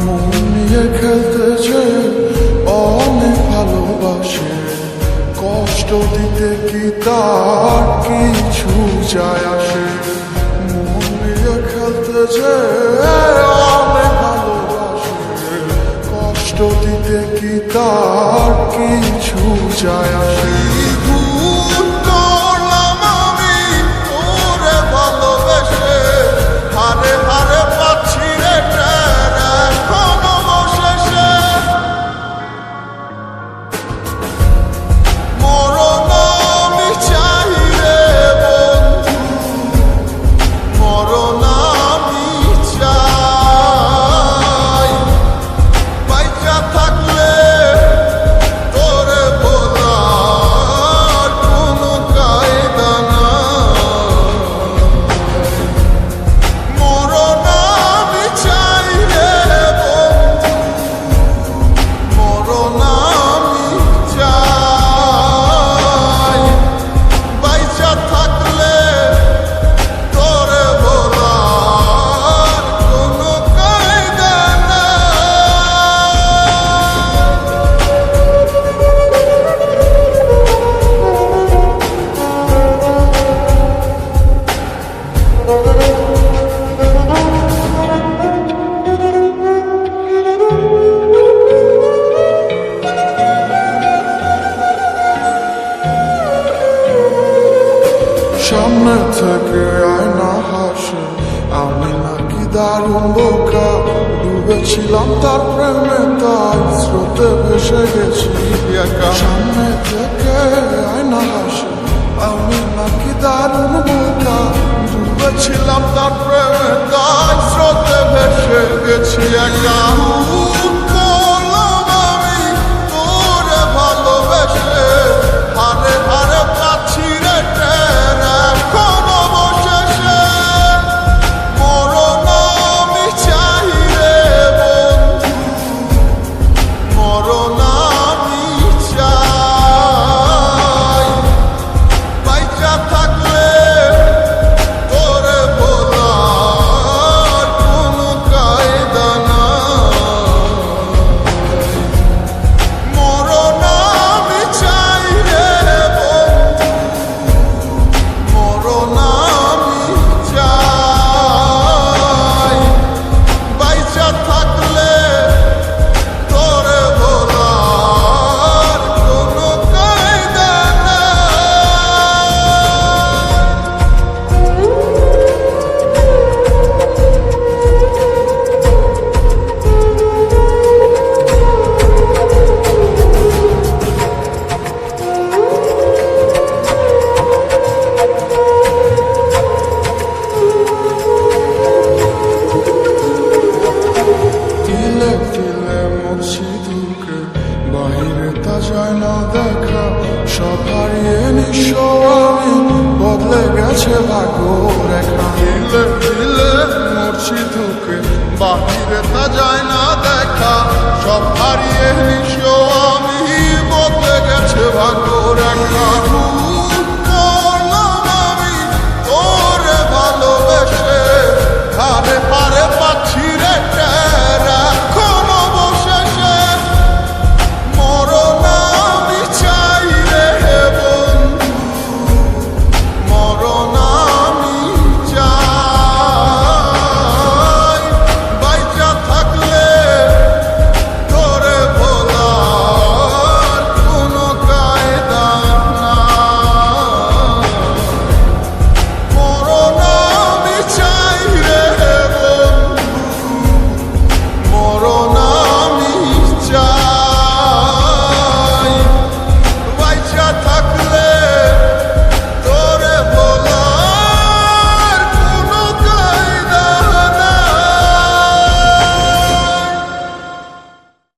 মন নিয়ে খেলতে যে অনেক ভালোবাসে, কষ্ট দিতে কি তার কিছু যায় আসে। মন নিয়ে খেলতে যে অনেক ভালোবাসে, কষ্ট দিতে কি তার কিছু যায় আসে। ভুল করলাম আমি তোরে ভালোবেসে, হারে হারে পাচ্ছি রে টের এখন অবশেষে। মরণ আমি চাই রে বন্ধু, মরণ আমি চাই। বাইচা থাকলে তোরে বলার কোনো কায়দা নাই। মরণ আমি চাই রে বন্ধু, মরণ আমি চাই। বাইচা থাকলে তোরে বলার কোনো কায়দা সামনে থেকে আয়না হাসে, আমি নাকি দারুণ বোকা। ডুবেছিলাম তার প্রেমে, তাই স্রোতে ভেসে গেছি একা। সামনে থেকে আয়না হাসে, আমি নাকি দারুণ বোকা। ডুবেছিলাম তার প্রেমে, তাই স্রোতে ভেসে গেছি একা। করলাম আমি তোরে ভালোবেসে, হারে হারে পাচ্ছি রে টের এখন অবশেষে। মরণ আমি চাই রে বন্ধু, মরণ আমি চাই। বাইচা থাকলে তোরে বলার কোনো কায়দা নাই। মরণ আমি চাই রে বন্ধু, মরণ আমি চাই। বাইচা থাকলে তোরে বলার কোনো কায়দা তিলে তিলে মরছি ঢুকে, বাহিরে তা যায় না দেখা। সব হারিয়ে নিঃস্ব আমি, বদলে গেছে ভাগ্য রেখা। তিলে তিলে মরছি ঢুকে, বাহিরে তা যায় না দেখা। সব হারিয়ে নিঃস্ব আমি, বদলে গেছে ভাগ্য রেখা।